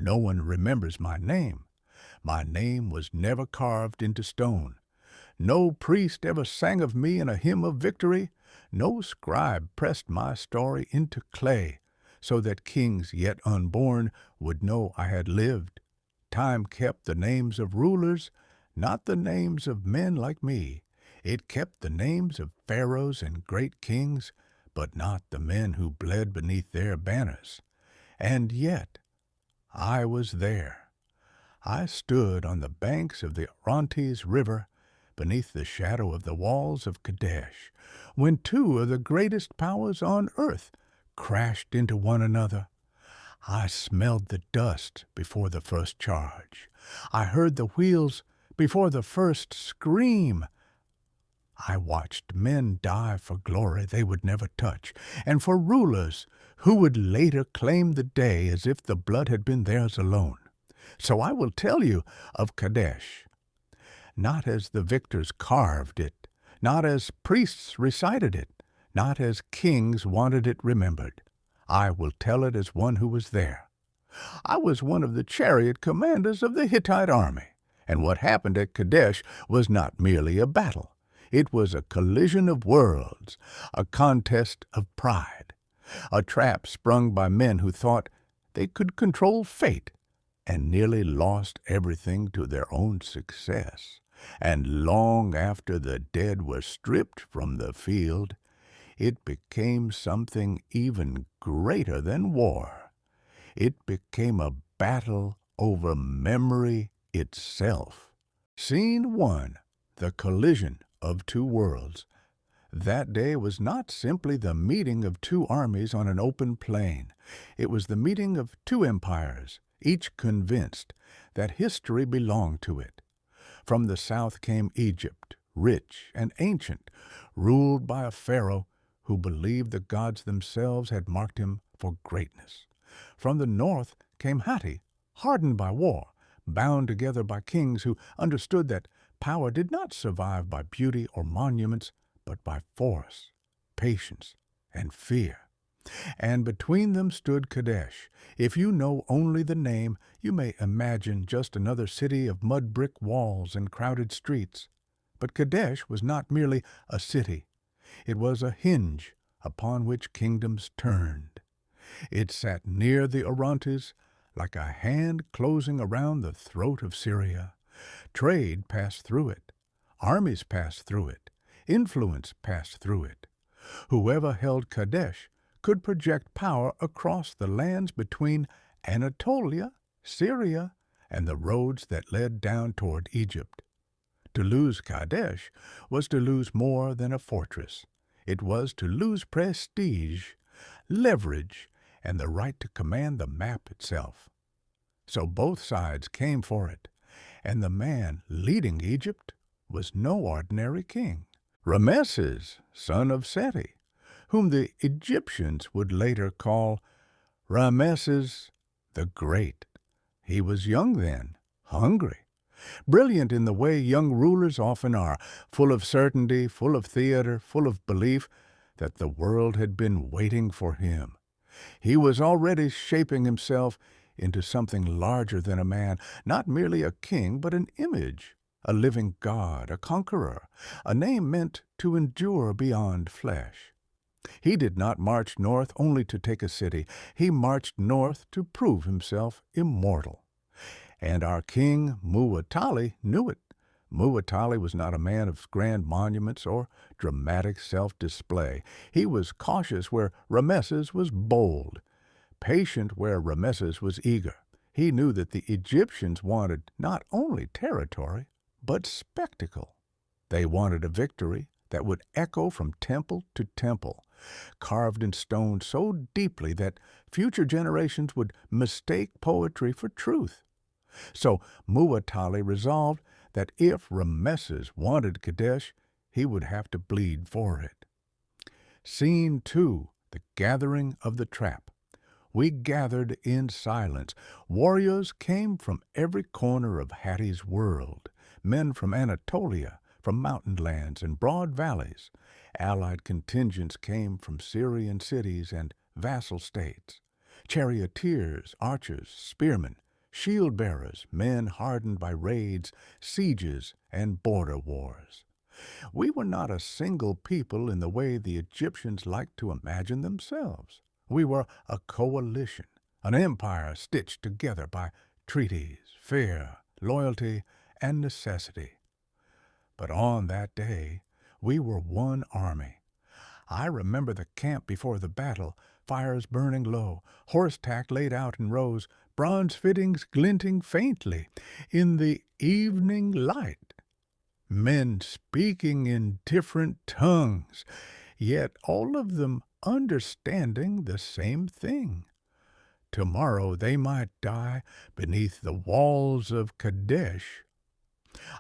no one remembers my name. My name was never carved into stone. No priest ever sang of me in a hymn of victory. No scribe pressed my story into clay, so that kings yet unborn would know I had lived. Time kept the names of rulers, not the names of men like me. It kept the names of pharaohs and great kings, but not the men who bled beneath their banners. And yet I was there. I stood on the banks of the Orontes River, beneath the shadow of the walls of Kadesh, when two of the greatest powers on earth crashed into one another. I smelled the dust before the first charge. I heard the wheels before the first scream. I watched men die for glory they would never touch, and for rulers who would later claim the day as if the blood had been theirs alone. So I will tell you of Kadesh, not as the victors carved it, not as priests recited it, not as kings wanted it remembered. I will tell it as one who was there. I was one of the chariot commanders of the Hittite army, and what happened at Kadesh was not merely a battle. It was a collision of worlds, a contest of pride, a trap sprung by men who thought they could control fate and nearly lost everything to their own success. And long after the dead were stripped from the field, it became something even greater than war. It became a battle over memory itself. Scene 1. The collision of two worlds. That day was not simply the meeting of two armies on an open plain. It was the meeting of two empires, each convinced that history belonged to it. From the south came Egypt, rich and ancient, ruled by a pharaoh who believed the gods themselves had marked him for greatness. From the north came Hittite, hardened by war, bound together by kings who understood that power did not survive by beauty or monuments, but by force, patience, and fear. And between them stood Kadesh. If you know only the name, you may imagine just another city of mud brick walls and crowded streets. But Kadesh was not merely a city. It was a hinge upon which kingdoms turned. It sat near the Orontes, like a hand closing around the throat of Syria. Trade passed through it. Armies passed through it. Influence passed through it. Whoever held Kadesh could project power across the lands between Anatolia, Syria, and the roads that led down toward Egypt. To lose Kadesh was to lose more than a fortress. It was to lose prestige, leverage, and the right to command the map itself. So both sides came for it, and the man leading Egypt was no ordinary king. Ramesses, son of Seti, whom the Egyptians would later call Ramesses the Great. He was young then, hungry, brilliant in the way young rulers often are, full of certainty, full of theater, full of belief that the world had been waiting for him. He was already shaping himself into something larger than a man, not merely a king, but an image, a living god, a conqueror, a name meant to endure beyond flesh. He did not march north only to take a city. He marched north to prove himself immortal. And our king, Muwatalli, knew it. Muwatalli was not a man of grand monuments or dramatic self-display. He was cautious where Ramesses was bold, patient where Ramesses was eager. He knew that the Egyptians wanted not only territory, but spectacle. They wanted a victory that would echo from temple to temple, carved in stone so deeply that future generations would mistake poetry for truth. So Muwatalli resolved that if Ramesses wanted Kadesh, he would have to bleed for it. Scene 2, the gathering of the trap. We gathered in silence. Warriors came from every corner of Hattie's world, men from Anatolia, from mountain lands and broad valleys. Allied contingents came from Syrian cities and vassal states. Charioteers, archers, spearmen, shield-bearers, men hardened by raids, sieges, and border wars. We were not a single people in the way the Egyptians liked to imagine themselves. We were a coalition, an empire stitched together by treaties, fear, loyalty, and necessity. But on that day, we were one army. I remember the camp before the battle, fires burning low, horse tack laid out in rows, bronze fittings glinting faintly in the evening light. Men speaking in different tongues, yet all of them understanding the same thing. Tomorrow they might die beneath the walls of Kadesh.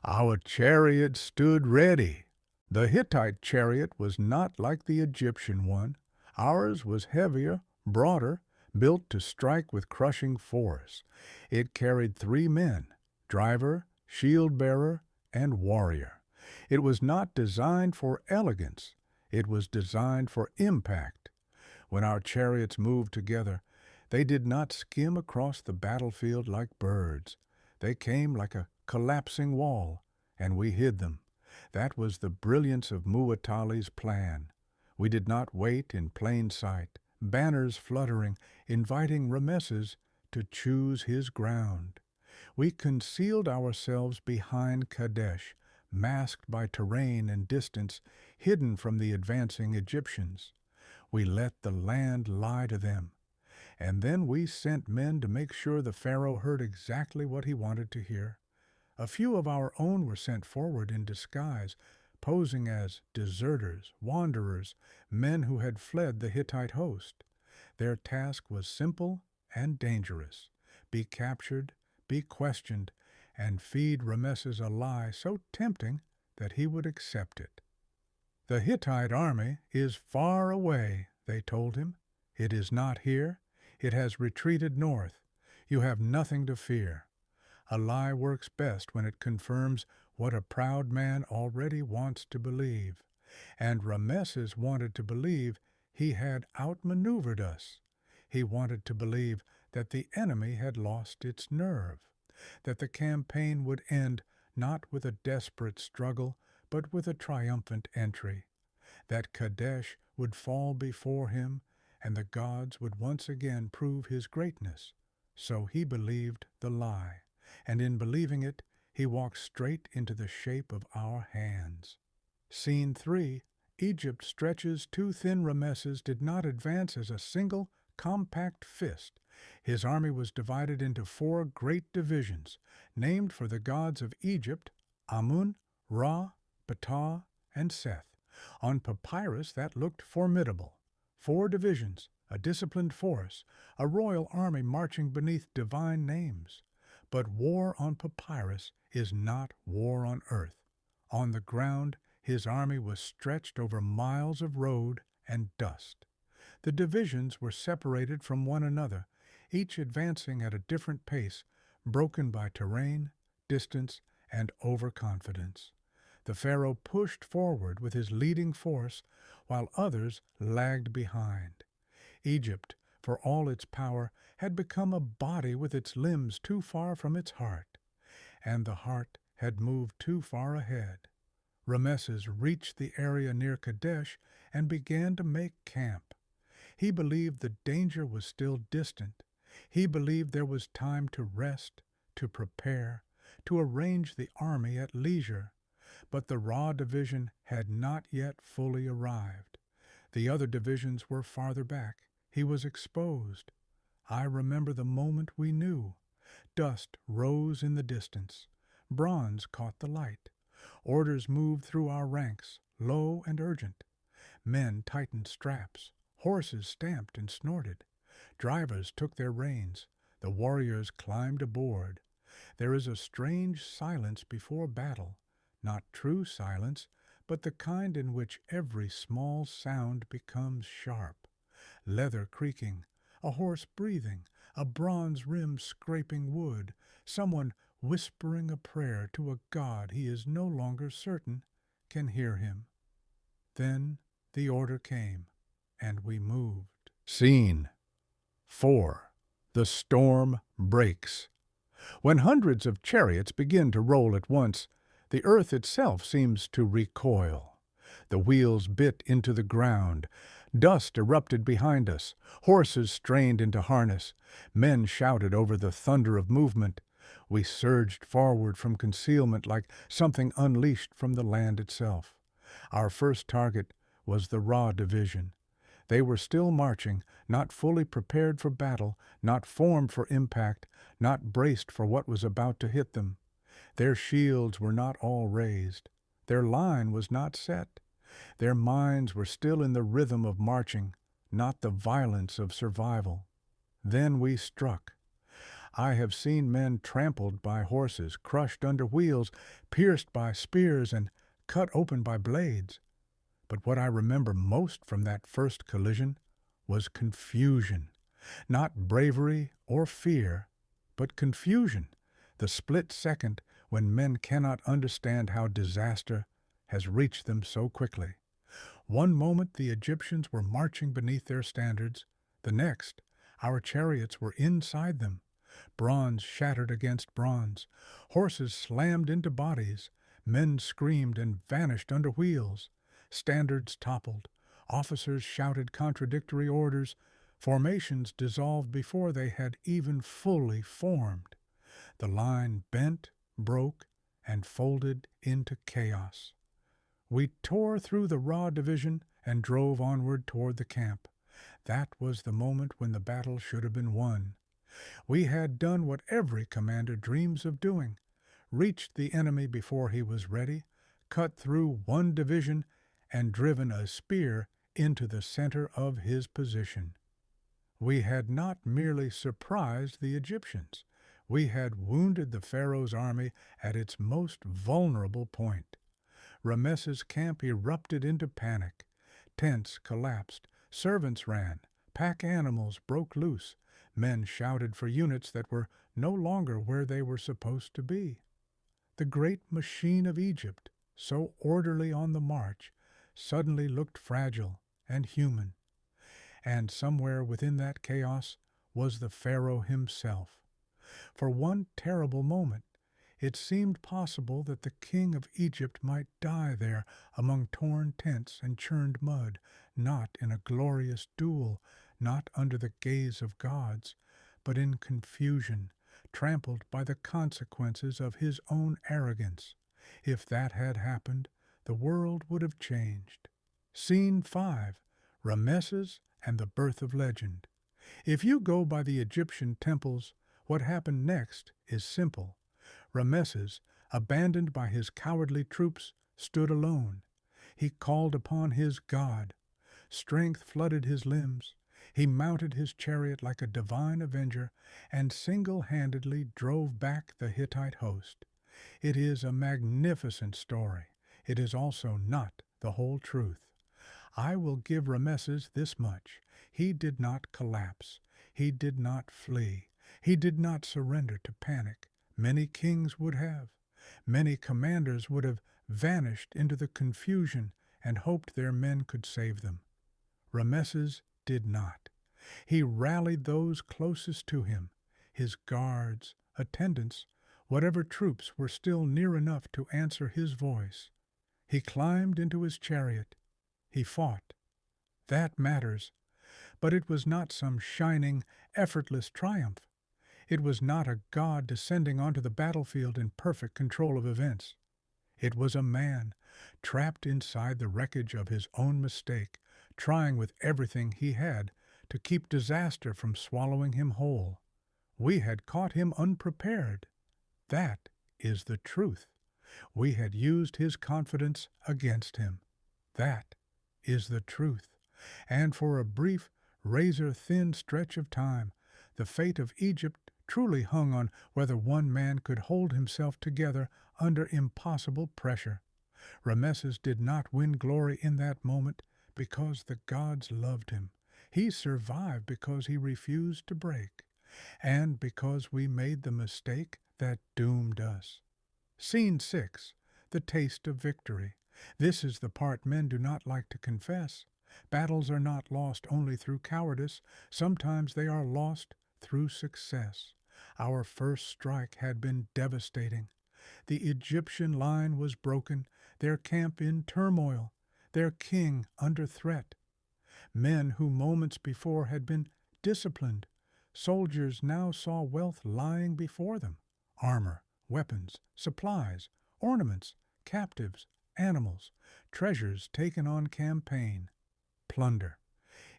Our chariot stood ready. The Hittite chariot was not like the Egyptian one. Ours was heavier, broader, built to strike with crushing force. It carried 3 men, driver, shield-bearer, and warrior. It was not designed for elegance. It was designed for impact. When our chariots moved together, they did not skim across the battlefield like birds. They came like a collapsing wall, and we hid them. That was the brilliance of Muwatalli's plan. We did not wait in plain sight, banners fluttering, inviting Ramesses to choose his ground. We concealed ourselves behind Kadesh, masked by terrain and distance, hidden from the advancing Egyptians. We let the land lie to them. And then we sent men to make sure the Pharaoh heard exactly what he wanted to hear. A few of our own were sent forward in disguise, posing as deserters, wanderers, men who had fled the Hittite host. Their task was simple and dangerous: be captured, be questioned, and feed Ramesses a lie so tempting that he would accept it. The Hittite army is far away, they told him. It is not here. It has retreated north. You have nothing to fear. A lie works best when it confirms what a proud man already wants to believe. And Ramesses wanted to believe he had outmaneuvered us. He wanted to believe that the enemy had lost its nerve, that the campaign would end not with a desperate struggle, but with a triumphant entry, that Kadesh would fall before him, and the gods would once again prove his greatness. So he believed the lie, and in believing it, he walked straight into the shape of our hands. Scene 3. Egypt stretches too thin. Ramesses did not advance as a single, compact fist. His army was divided into 4 great divisions, named for the gods of Egypt: Amun, Ra, Ptah, and Seth. On papyrus that looked formidable. 4 divisions, a disciplined force, a royal army marching beneath divine names. But war on papyrus is not war on earth. On the ground, his army was stretched over miles of road and dust. The divisions were separated from one another, each advancing at a different pace, broken by terrain, distance, and overconfidence. The Pharaoh pushed forward with his leading force, while others lagged behind. Egypt, for all its power, had become a body with its limbs too far from its heart, and the heart had moved too far ahead. Ramesses reached the area near Kadesh and began to make camp. He believed the danger was still distant. He believed there was time to rest, to prepare, to arrange the army at leisure. But the Ra division had not yet fully arrived. The other divisions were farther back. He was exposed. I remember the moment we knew. Dust rose in the distance. Bronze caught the light. Orders moved through our ranks, low and urgent. Men tightened straps. Horses stamped and snorted. Drivers took their reins. The warriors climbed aboard. There is a strange silence before battle, not true silence, but the kind in which every small sound becomes sharp. Leather creaking, a horse breathing, a bronze rim scraping wood, someone whispering a prayer to a god he is no longer certain can hear him. Then the order came, and we moved. Scene 4. The storm breaks. When hundreds of chariots begin to roll at once, the earth itself seems to recoil. The wheels bit into the ground. Dust erupted behind us. Horses strained into harness. Men shouted over the thunder of movement. We surged forward from concealment like something unleashed from the land itself. Our first target was the Raw Division. They were still marching, not fully prepared for battle, not formed for impact, not braced for what was about to hit them. Their shields were not all raised. Their line was not set. Their minds were still in the rhythm of marching, not the violence of survival. Then we struck. I have seen men trampled by horses, crushed under wheels, pierced by spears, and cut open by blades. But what I remember most from that first collision was confusion. Not bravery or fear, but confusion, the split second when men cannot understand how disaster has reached them so quickly. One moment the Egyptians were marching beneath their standards, the next our chariots were inside them. Bronze shattered against bronze, horses slammed into bodies, men screamed and vanished under wheels, standards toppled, officers shouted contradictory orders, formations dissolved before they had even fully formed. The line bent, broke, and folded into chaos. We tore through the Raw Division and drove onward toward the camp. That was the moment when the battle should have been won. We had done what every commander dreams of doing, reached the enemy before he was ready, cut through one division, and driven a spear into the center of his position. We had not merely surprised the Egyptians. We had wounded the Pharaoh's army at its most vulnerable point. Ramesses' camp erupted into panic. Tents collapsed, servants ran, pack animals broke loose, men shouted for units that were no longer where they were supposed to be. The great machine of Egypt, so orderly on the march, suddenly looked fragile and human. And somewhere within that chaos was the Pharaoh himself. For one terrible moment, it seemed possible that the king of Egypt might die there among torn tents and churned mud, not in a glorious duel, not under the gaze of gods, but in confusion, trampled by the consequences of his own arrogance. If that had happened, the world would have changed. Scene 5. Ramesses and the Birth of Legend. If you go by the Egyptian temples, what happened next is simple. Ramesses, abandoned by his cowardly troops, stood alone. He called upon his God. Strength flooded his limbs. He mounted his chariot like a divine avenger and single-handedly drove back the Hittite host. It is a magnificent story. It is also not the whole truth. I will give Ramesses this much. He did not collapse. He did not flee. He did not surrender to panic. Many kings would have. Many commanders would have vanished into the confusion and hoped their men could save them. Ramesses did not. He rallied those closest to him, his guards, attendants, whatever troops were still near enough to answer his voice. He climbed into his chariot. He fought. That matters. But it was not some shining, effortless triumph. It was not a god descending onto the battlefield in perfect control of events. It was a man, trapped inside the wreckage of his own mistake, trying with everything he had to keep disaster from swallowing him whole. We had caught him unprepared. That is the truth. We had used his confidence against him. That is the truth. And for a brief, razor-thin stretch of time, the fate of Egypt truly hung on whether one man could hold himself together under impossible pressure. Ramesses did not win glory in that moment because the gods loved him. He survived because he refused to break, and because we made the mistake that doomed us. Scene 6. The Taste of Victory. This is the part men do not like to confess. Battles are not lost only through cowardice. Sometimes they are lost through success. Our first strike had been devastating. The Egyptian line was broken, their camp in turmoil, their king under threat. Men who moments before had been disciplined, soldiers now saw wealth lying before them: armor, weapons, supplies, ornaments, captives, animals, treasures taken on campaign. Plunder.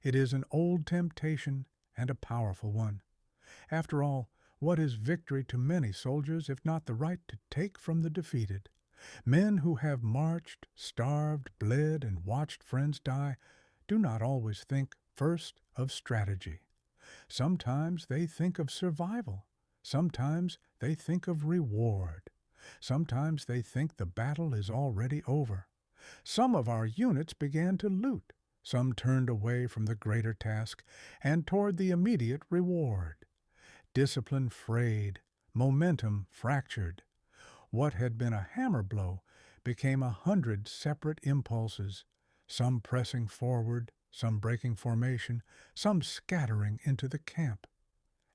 It is an old temptation and a powerful one. After all, what is victory to many soldiers if not the right to take from the defeated? Men who have marched, starved, bled, and watched friends die do not always think first of strategy. Sometimes they think of survival. Sometimes they think of reward. Sometimes they think the battle is already over. Some of our units began to loot. Some turned away from the greater task and toward the immediate reward. Discipline frayed, momentum fractured. What had been a hammer blow became 100 separate impulses, some pressing forward, some breaking formation, some scattering into the camp.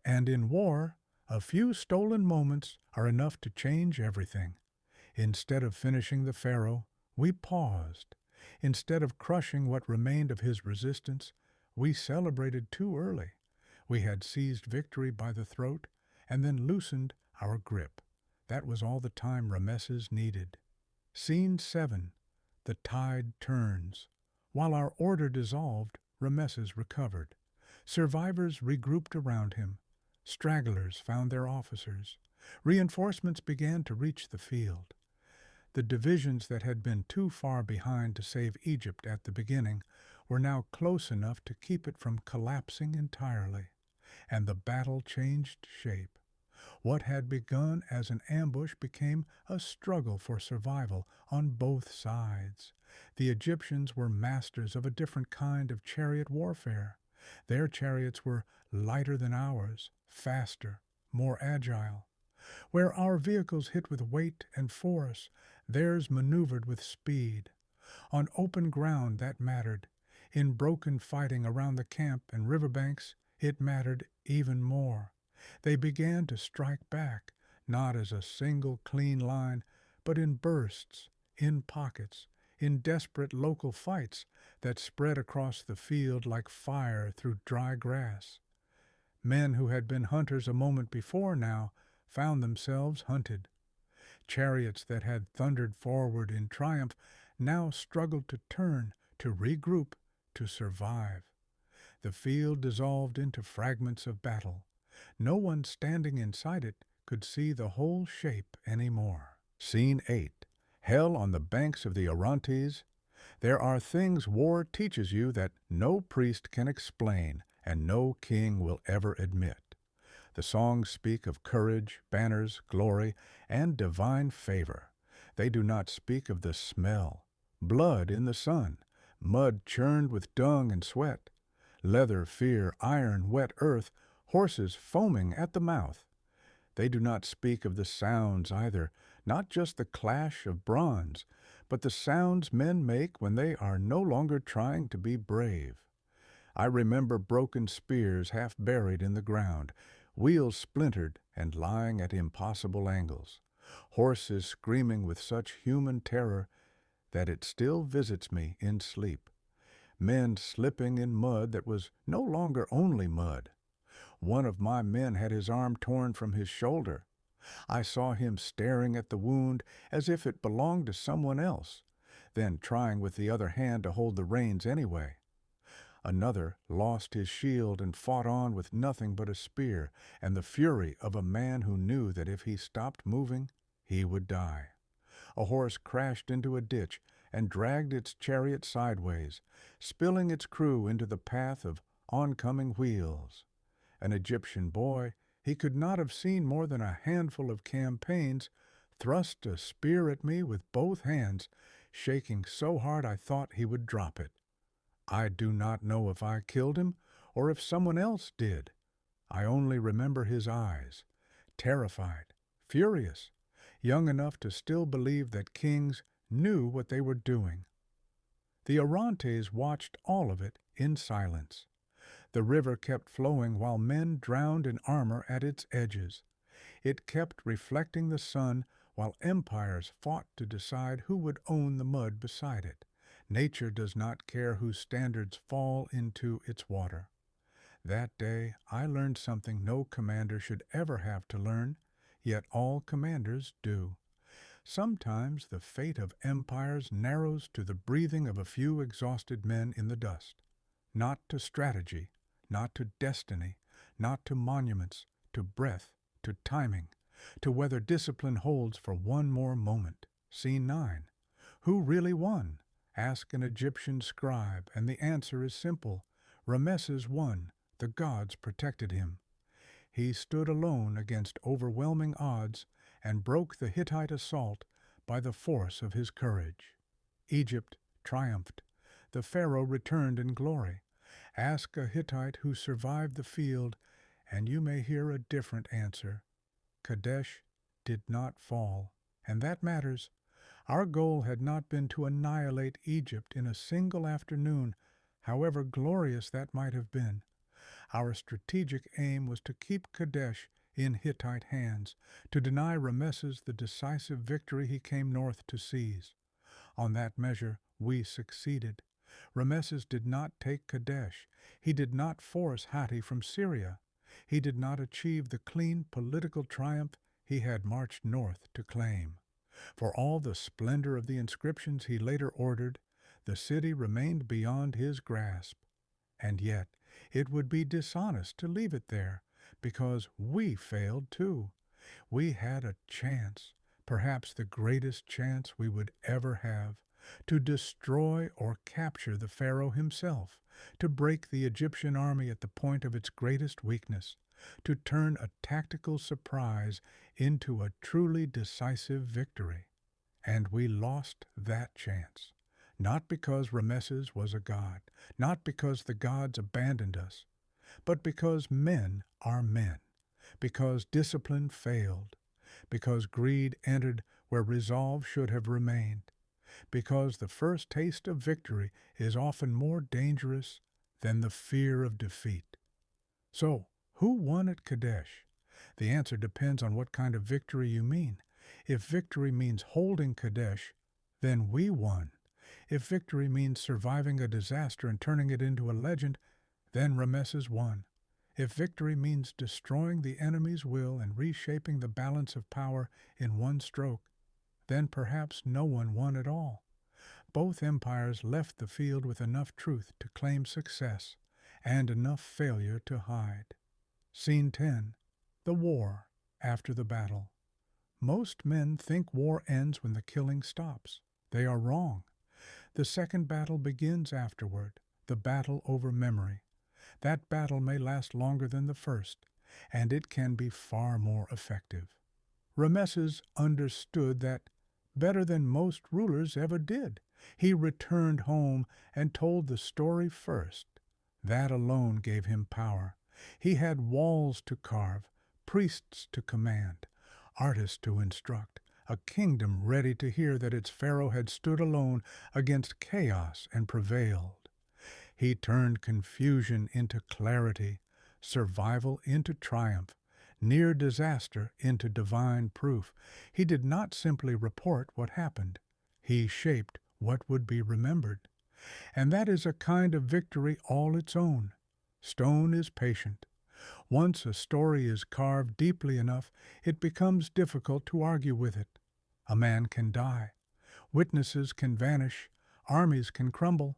And in war, a few stolen moments are enough to change everything. Instead of finishing the Pharaoh, we paused. Instead of crushing what remained of his resistance, we celebrated too early. We had seized victory by the throat and then loosened our grip. That was all the time Ramesses needed. Scene 7. The tide turns. While our order dissolved, Ramesses recovered. Survivors regrouped around him. Stragglers found their officers. Reinforcements began to reach the field. The divisions that had been too far behind to save Egypt at the beginning were now close enough to keep it from collapsing entirely. And the battle changed shape. What had begun as an ambush became a struggle for survival on both sides. The Egyptians were masters of a different kind of chariot warfare. Their chariots were lighter than ours, faster, more agile. Where our vehicles hit with weight and force, theirs maneuvered with speed. On open ground that mattered. In broken fighting around the camp and riverbanks, it mattered even more. They began to strike back, not as a single clean line, but in bursts, in pockets, in desperate local fights that spread across the field like fire through dry grass. Men who had been hunters a moment before now found themselves hunted. Chariots that had thundered forward in triumph now struggled to turn, to regroup, to survive. The field dissolved into fragments of battle. No one standing inside it could see the whole shape any more. Scene 8. Hell on the banks of the Orontes. There are things war teaches you that no priest can explain and no king will ever admit. The songs speak of courage, banners, glory, and divine favor. They do not speak of the smell, blood in the sun, mud churned with dung and sweat, leather, fear, iron, wet earth, horses foaming at the mouth. They do not speak of the sounds either, not just the clash of bronze, but the sounds men make when they are no longer trying to be brave. I remember broken spears half buried in the ground, wheels splintered and lying at impossible angles, horses screaming with such human terror that it still visits me in sleep, men slipping in mud that was no longer only mud. One of my men had his arm torn from his shoulder. I saw him staring at the wound as if it belonged to someone else, then trying with the other hand to hold the reins anyway. Another lost his shield and fought on with nothing but a spear and the fury of a man who knew that if he stopped moving, he would die. A horse crashed into a ditch and dragged its chariot sideways, spilling its crew into the path of oncoming wheels. An Egyptian boy, he could not have seen more than a handful of campaigns, thrust a spear at me with both hands, shaking so hard I thought he would drop it. I do not know if I killed him or if someone else did. I only remember his eyes, terrified, furious, young enough to still believe that kings knew what they were doing. The Orontes watched all of it in silence. The river kept flowing while men drowned in armor at its edges. It kept reflecting the sun while empires fought to decide who would own the mud beside it. Nature does not care whose standards fall into its water. That day I learned something no commander should ever have to learn, yet all commanders do. Sometimes the fate of empires narrows to the breathing of a few exhausted men in the dust. Not to strategy, not to destiny, not to monuments, to breath, to timing, to whether discipline holds for one more moment. Scene 9. Who really won? Ask an Egyptian scribe, and the answer is simple. Ramesses won. The gods protected him. He stood alone against overwhelming odds and broke the Hittite assault by the force of his courage. Egypt triumphed. The pharaoh returned in glory. Ask a Hittite who survived the field, and you may hear a different answer. Kadesh did not fall, and that matters. Our goal had not been to annihilate Egypt in a single afternoon, however glorious that might have been. Our strategic aim was to keep Kadesh in Hittite hands, to deny Ramesses the decisive victory he came north to seize. On that measure, we succeeded. Ramesses did not take Kadesh. He did not force Hatti from Syria. He did not achieve the clean political triumph he had marched north to claim. For all the splendor of the inscriptions he later ordered, the city remained beyond his grasp. And yet, it would be dishonest to leave it there, because we failed too. We had a chance, perhaps the greatest chance we would ever have, to destroy or capture the Pharaoh himself, to break the Egyptian army at the point of its greatest weakness, to turn a tactical surprise into a truly decisive victory. And we lost that chance. Not because Ramesses was a god, not because the gods abandoned us, but because men are men, because discipline failed, because greed entered where resolve should have remained, because the first taste of victory is often more dangerous than the fear of defeat. So, who won at Kadesh? The answer depends on what kind of victory you mean. If victory means holding Kadesh, then we won. If victory means surviving a disaster and turning it into a legend, then Ramesses won. If victory means destroying the enemy's will and reshaping the balance of power in one stroke, then perhaps no one won at all. Both empires left the field with enough truth to claim success and enough failure to hide. Scene 10. The war after the battle. Most men think war ends when the killing stops. They are wrong. The second battle begins afterward, the battle over memory. That battle may last longer than the first, and it can be far more effective. Ramesses understood that better than most rulers ever did. He returned home and told the story first. That alone gave him power. He had walls to carve, priests to command, artists to instruct, a kingdom ready to hear that its pharaoh had stood alone against chaos and prevailed. He turned confusion into clarity, survival into triumph, near disaster into divine proof. He did not simply report what happened. He shaped what would be remembered. And that is a kind of victory all its own. Stone is patient. Once a story is carved deeply enough, it becomes difficult to argue with it. A man can die. Witnesses can vanish. Armies can crumble.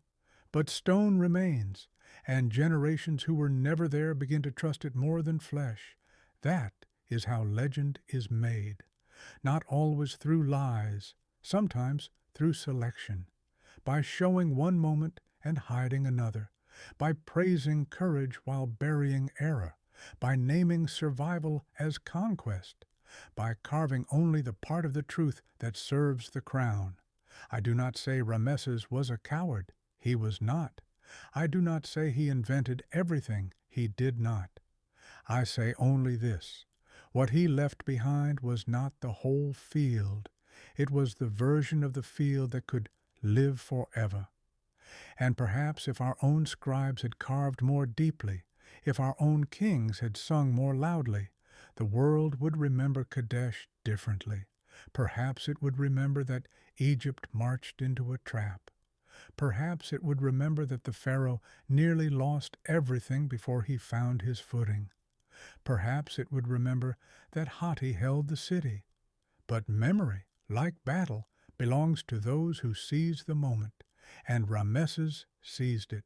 But stone remains, and generations who were never there begin to trust it more than flesh. That is how legend is made. Not always through lies, sometimes through selection. By showing one moment and hiding another. By praising courage while burying error. By naming survival as conquest. By carving only the part of the truth that serves the crown. I do not say Ramesses was a coward. He was not. I do not say he invented everything. He did not. I say only this. What he left behind was not the whole field. It was the version of the field that could live forever. And perhaps if our own scribes had carved more deeply, if our own kings had sung more loudly, The world would remember Kadesh differently. Perhaps it would remember that Egypt marched into a trap. Perhaps it would remember that the Pharaoh nearly lost everything before he found his footing. Perhaps it would remember that Hatti held the city. But memory, like battle, belongs to those who seize the moment, and Ramesses seized it,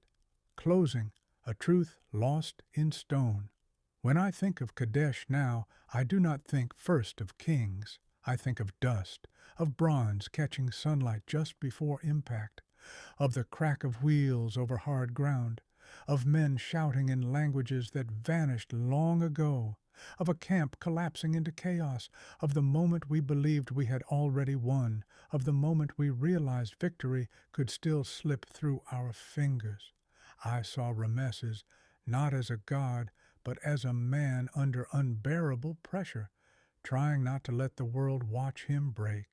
closing a truth lost in stone. When I think of Kadesh now, I do not think first of kings. I think of dust, of bronze catching sunlight just before impact, of the crack of wheels over hard ground, of men shouting in languages that vanished long ago, of a camp collapsing into chaos, of the moment we believed we had already won, of the moment we realized victory could still slip through our fingers. I saw Ramesses not as a god, but as a man under unbearable pressure, trying not to let the world watch him break.